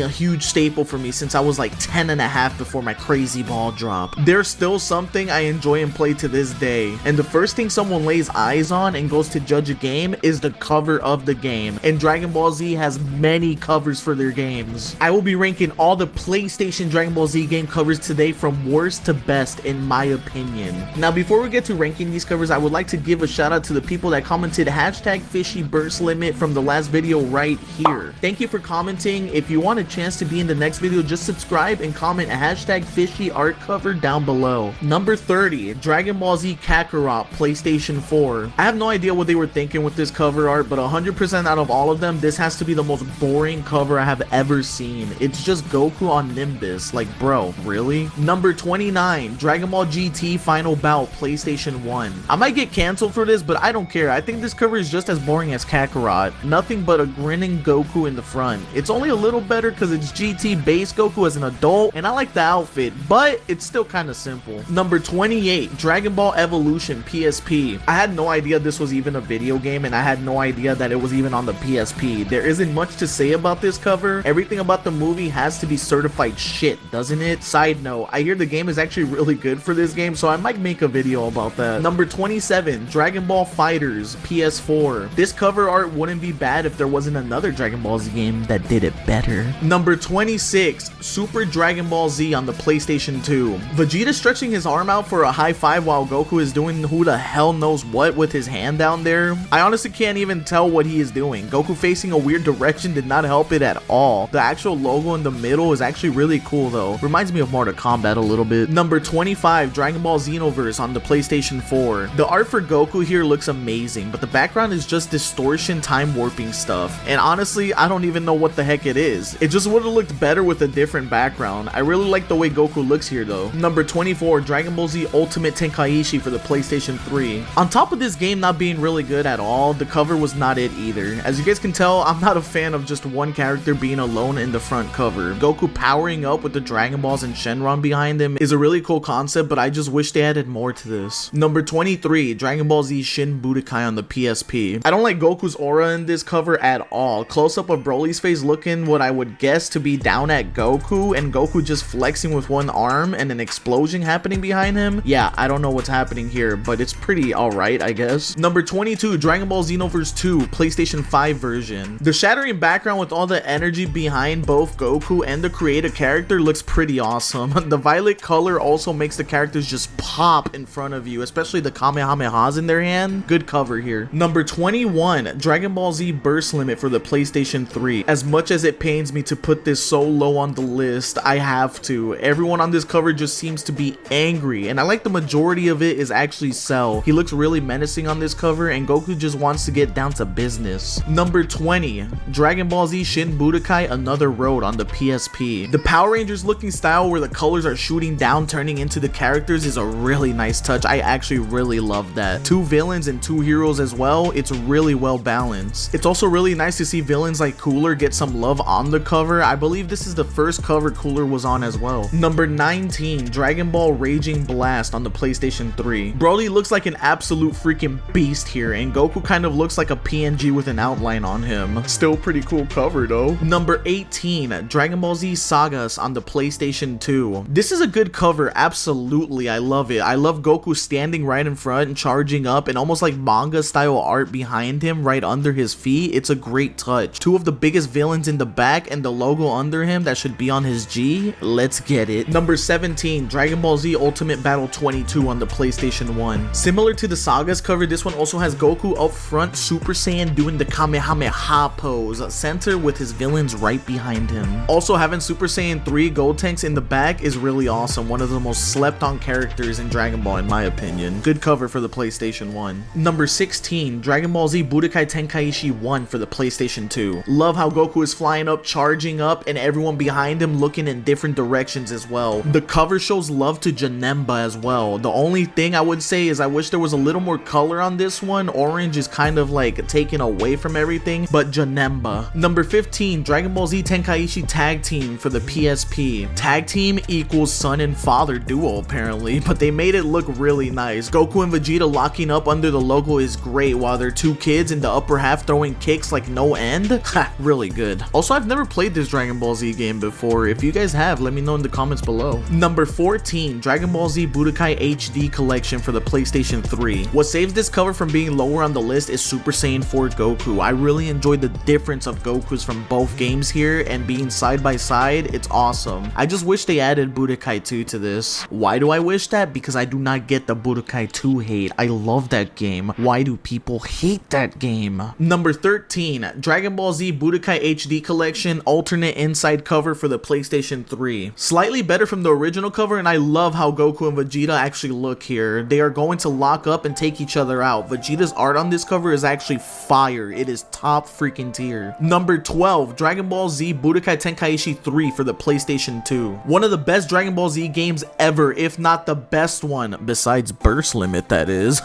a huge staple for me since I was like 10 and a half before my crazy ball drop. They're still something I enjoy and play to this day, and the first thing someone lays eyes on and goes to judge a game is the cover of the game, and Dragon Ball Z has many covers for their games. I will be ranking all the PlayStation Dragon Ball Z game covers today from worst to best in my opinion. Now before we get to ranking these covers, I would like to give a shout out to the people that commented hashtag fishy burst limit from the last video right here. Thank you for commenting. If you want a chance to be in the next video, just subscribe and comment a hashtag fishy art cover down below. Number 30, Dragon Ball Z Kakarot, PlayStation 4. I have no idea what they were thinking with this cover art, but 100% out of all of them, this has to be the most boring cover I have ever seen. It's just Goku on Nimbus. Like, bro, really? Number 29, Dragon Ball GT Final Bout, PlayStation 1. I might get canceled for this, but I don't care. I think this cover is just as boring as Kakarot. Nothing but a grinning Goku in the front. It's only a little better because it's GT base Goku as an adult, and I like the outfit, but it's still kind of simple. Number 28, Dragon Ball Evolution, PSP. I had no idea this was even a video game, and I had no idea that it was even on the PSP. There isn't much to say about this cover. Everything about the movie has to be certified shit, doesn't it? Side note, I hear the game is actually really good for this game, so I might make a video about that. Number 27, Dragon Ball Fighters, PS4. This cover art wouldn't be bad if there wasn't another Dragon Ball Z game that did it better. Number 26, Super Dragon Ball Z on the PlayStation 2. Vegeta stretching his arm out for a high five while Goku is doing who the hell knows what with his hand down there. I honestly can't even tell what he is doing. Goku facing a weird direction did not help it at all. The actual logo in the middle is actually really cool though. Reminds me of Mortal Kombat a little bit. Number 25, Dragon Ball Xenoverse on the PlayStation 4. The art for Goku here looks amazing, but the background is just distortion time warping stuff. And honestly, I don't even know what the heck it is. It just would have looked better with a different background. I really like the way Goku looks here though. Number 24, Dragon Ball Z Ultimate Tenkaichi for the PlayStation 3. On top of this game not being really good at all, the cover was not it either. As you guys can tell, I'm not a fan of just one character being alone in the front cover. Goku powering up with the Dragon Balls and Shenron behind him is a really cool concept, but I just wish they added more to this. Number 23, Dragon Ball Z Shin Budokai on the PSP. I don't like Goku's aura in this cover at all. Close up of Broly's face looking what I would guess to be down at Goku, and Goku just flexing with one arm and an explosion happening behind him. Yeah, I don't know what's happening here, but it's pretty alright, I guess. Number 22, Dragon Ball Xenoverse 2, PlayStation 5 version. The shattering background with all the energy behind both Goku and the creative character looks pretty awesome. The violet color also makes the characters just pop in front of you, especially the Kamehamehas in their hand. Good cover here. Number 21, Dragon Ball Z Burst Limit for the PlayStation 3. As much as it pains me to put this so low on the list, I have to. Everyone on this cover just seems to be angry, and I like the majority of it is actually Cell. He looks really menacing on this cover, and Goku just wants to get down to business. Number 20, Dragon Ball Z Shin Budokai Another Road on the PSP. The Power Rangers looking style where the colors are shooting down turning into the characters is a really nice touch. I actually really love that. Two villains and two heroes as well. It's really well balanced. It's also really nice to see villains like Cooler get some love on the cover. I believe this is the first cover Cooler was on as well. Number 19, Dragon Ball Raging Blast on the PlayStation 3. Broly looks like an absolute freaking beast here, and Goku kind of looks like a PNG with an outline on him. Still pretty cool cover though. Number 18, Dragon Ball Z Sagas on the PlayStation 2. This is a good cover, absolutely. I love it. I love Goku standing right in front and charging up, and almost like manga style art behind him right under his feet. It's a great touch. Two of the biggest villains in the back and the logo under him that should be on his G. Let's get it. Number 17, Dragon Ball Z Ultimate Battle 22 on the PlayStation 1. Similar to the Sagas cover, this one also has Goku up front Super Saiyan doing the Kamehameha pose, center with his villains right behind him. Also having Super Saiyan 3 Gotenks in the back is really awesome. One of the most slept on characters in Dragon Ball in my opinion. Good cover for the PlayStation 1. Number 16, Dragon Ball Z Budokai Tenkaichi 1 for the PlayStation 2. Love how Goku is flying up, charging up, and everyone behind him looking in different directions as well. The cover shows love to Janemba as well. The only thing I would say is I wish there was a little more color on this one. Orange is kind of like taken away from everything, but Janemba. Number 15, Dragon Ball Z Tenkaichi Tag Team for the PSP. Tag team equals son and father duo apparently, but they made it look really nice. Goku and Vegeta locking up under the logo is great while their two kids in the upper half throwing kicks like no end. Ha, really good. Also, I've never played played this Dragon Ball Z game before. If you guys have, let me know in the comments below. Number 14, Dragon Ball Z Budokai HD Collection for the PlayStation 3. What saves this cover from being lower on the list is Super Saiyan 4 Goku. I really enjoyed the difference of Gokus from both games here, and being side by side, it's awesome. I just wish they added Budokai 2 to this. Why do I wish that? Because I do not get the Budokai 2 hate. I love that game. Why do people hate that game? Number 13, Dragon Ball Z Budokai HD Collection alternate inside cover for the PlayStation 3. Slightly better from the original cover, and I love how Goku and Vegeta actually look here. They are going to lock up and take each other out. Vegeta's art on this cover is actually fire. It is top freaking tier. Number 12, Dragon Ball Z Budokai Tenkaichi 3 for the PlayStation 2. One of the best Dragon Ball Z games ever, if not the best one, besides Burst Limit, that is.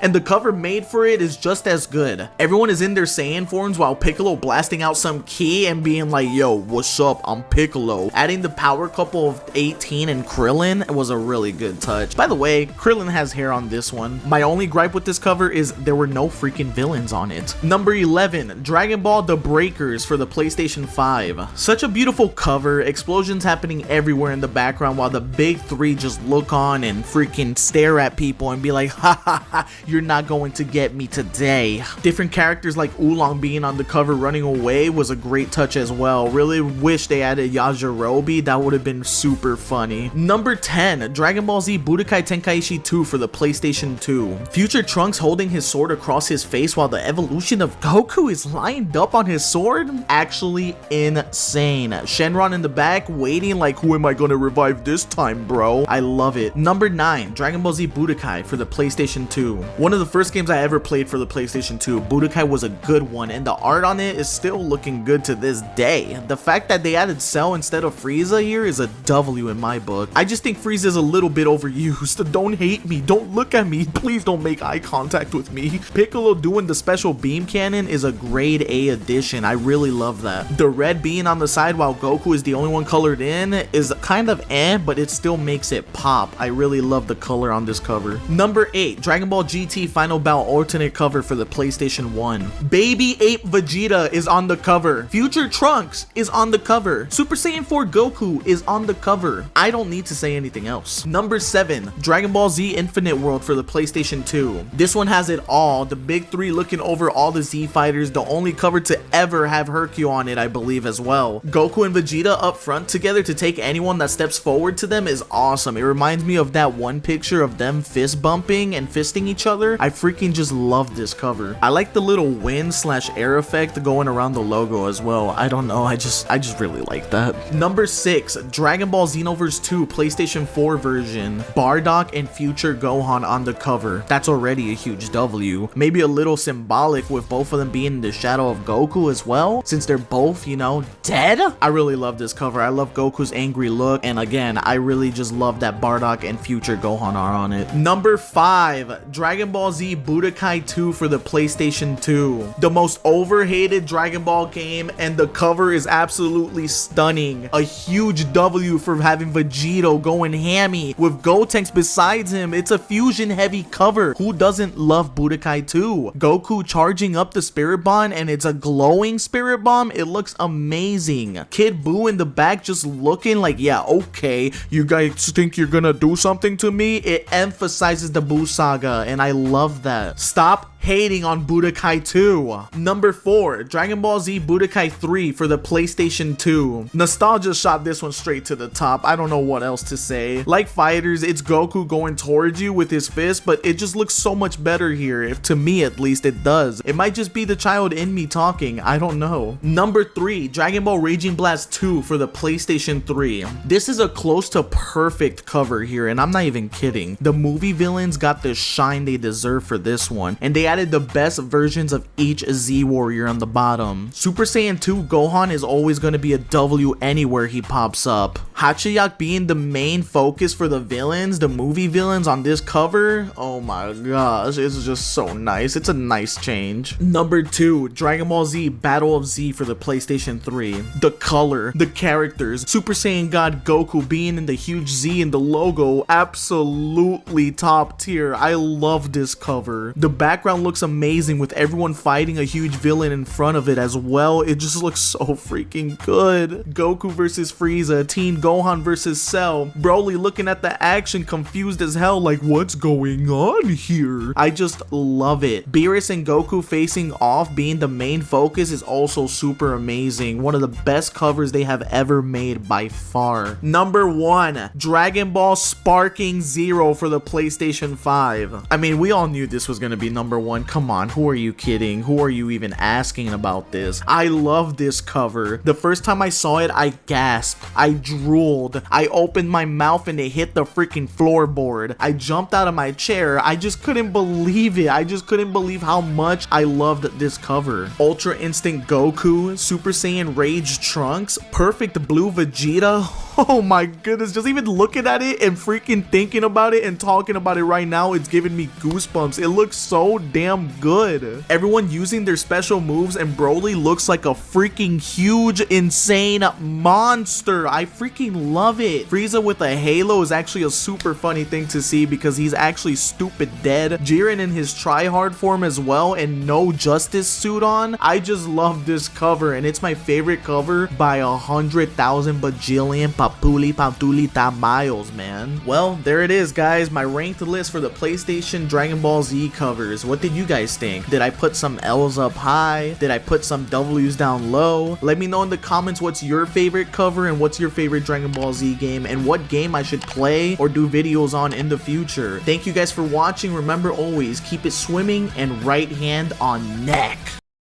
And the cover made for it is just as good. Everyone is in their Saiyan forms while Piccolo blasting out some ki and being like, yo, what's up, I'm Piccolo. Adding the power couple of 18 and Krillin was a really good touch. By the way, Krillin has hair on this one. My only gripe with this cover is there were no freaking villains on it. Number 11, Dragon Ball The Breakers for the PlayStation 5. Such a beautiful cover, explosions happening everywhere in the background while the big three just look on and freaking stare at people and be like, ha ha ha, you're not going to get me today. Different characters like Oolong being on the cover running away was a great touch as well. Really wish they added Yajirobe, that would have been super funny. Number 10, Dragon Ball Z Budokai Tenkaichi 2 for the PlayStation 2. Future Trunks holding his sword across his face while the evolution of Goku is lined up on his sword? Actually insane. Shenron in the back waiting like, who am I gonna revive this time, bro? I love it. Number 9, Dragon Ball Z Budokai for the PlayStation 2. One of the first games I ever played for the PlayStation 2. Budokai was a good one, and the art on it is still looking good to this day. The fact that they added Cell instead of Frieza here is a W in my book. I just think Frieza is a little bit overused. Don't hate me, don't look at me, please don't make eye contact with me. Piccolo doing the special beam cannon is a grade A addition. I really love that. The red being on the side while Goku is the only one colored in is kind of but it still makes it pop. I really love the color on this cover. Number 8, Dragon Ball GT Final Bout alternate cover for the PlayStation 1. Baby Ape Vegeta is on the cover. Future Trunks is on the cover. Super Saiyan 4 Goku is on the cover. I don't need to say anything else. Number 7, Dragon Ball Z Infinite World for the PlayStation 2. This one has it all. The big three looking over all the Z fighters. The only cover to ever have Hercule on it, I believe, as well. Goku and Vegeta up front together to take anyone that steps forward to them is awesome. It reminds me of that one picture of them fist bumping and fisting each other. I freaking just love this cover. I like the little wind / air effect going around the logo as well. I don't know, I just really like that. Number 6, Dragon Ball Xenoverse 2 PlayStation 4 version. Bardock and Future Gohan on the cover. That's already a huge W. Maybe a little symbolic with both of them being in the shadow of Goku as well, since they're both, you know, dead. I really love this cover. I love Goku's angry look, and again, I really just love that Bardock and Future Gohan are on it. Number 5, Dragon Ball Z Budokai 2 for the PlayStation 2. The most overhated Dragon Ball game, and the cover is absolutely stunning. A huge W for having Vegito going hammy with Gotenks besides him. It's a fusion heavy cover. Who doesn't love Budokai 2? Goku charging up the Spirit Bomb, and it's a glowing Spirit Bomb. It looks amazing. Kid Buu in the back just looking like, yeah, okay, you guys think you're gonna do something to me? It emphasizes the Buu saga, and I love that. Stop hating on Budokai 2. Number 4, Dragon Ball Z Budokai 3 for the PlayStation 2. Nostalgia shot this one straight to the top. I don't know what else to say. Like Fighters, it's Goku going towards you with his fist, but it just looks so much better here. If to me at least it does. It might just be the child in me talking. I don't know. Number 3, Dragon Ball Raging Blast 2 for the PlayStation 3. This is a close to perfect cover here, and I'm not even kidding. The movie villains got the shine they deserve for this one, and they added the best versions of each Z Warrior on the bottom. Super Saiyan 2 Gohan is always going to be a W anywhere he pops up. Hachiyak being the main focus for the villains, the movie villains on this cover, oh my gosh, it's just so nice. It's a nice change. Number 2, Dragon Ball Z Battle of Z for the PlayStation 3. The color, the characters, Super Saiyan God Goku being in the huge Z in the logo, absolutely top tier. I love this cover. The background looks amazing with everyone fighting a huge villain in front of it as well. It just looks so freaking good. Goku versus Frieza, Teen Gohan versus Cell. Broly looking at the action confused as hell, like what's going on here? I just love it. Beerus and Goku facing off being the main focus is also super amazing. One of the best covers they have ever made by far. Number 1, Dragon Ball Sparking Zero for the PlayStation 5. I mean, we all knew this was gonna be number 1. Come on, who are you kidding? Who are you even asking about this? I love this cover. The first time I saw it, I gasped. I drooled. I opened my mouth and it hit the freaking floorboard. I jumped out of my chair. I just couldn't believe it. I just couldn't believe how much I loved this cover. Ultra Instinct Goku, Super Saiyan Rage Trunks, Perfect Blue Vegeta. Oh my goodness, just even looking at it and freaking thinking about it and talking about it right now, it's giving me goosebumps. It looks so damn good. Everyone using their special moves and Broly looks like a freaking huge, insane monster. I freaking love it. Frieza with a halo is actually a super funny thing to see because he's actually stupid dead. Jiren in his try-hard form as well and no justice suit on. I just love this cover and it's my favorite cover by 100,000 bajillion papuli pantulita miles, man. Well, there it is, guys. My ranked list for the PlayStation Dragon Ball Z covers. What did you guys think? Did I put some L's up high? Did I put some W's down low? Let me know in the comments what's your favorite cover and what's your favorite Dragon Ball Z game and what game I should play or do videos on in the future. Thank you guys for watching. Remember, always keep it swimming and right hand on neck.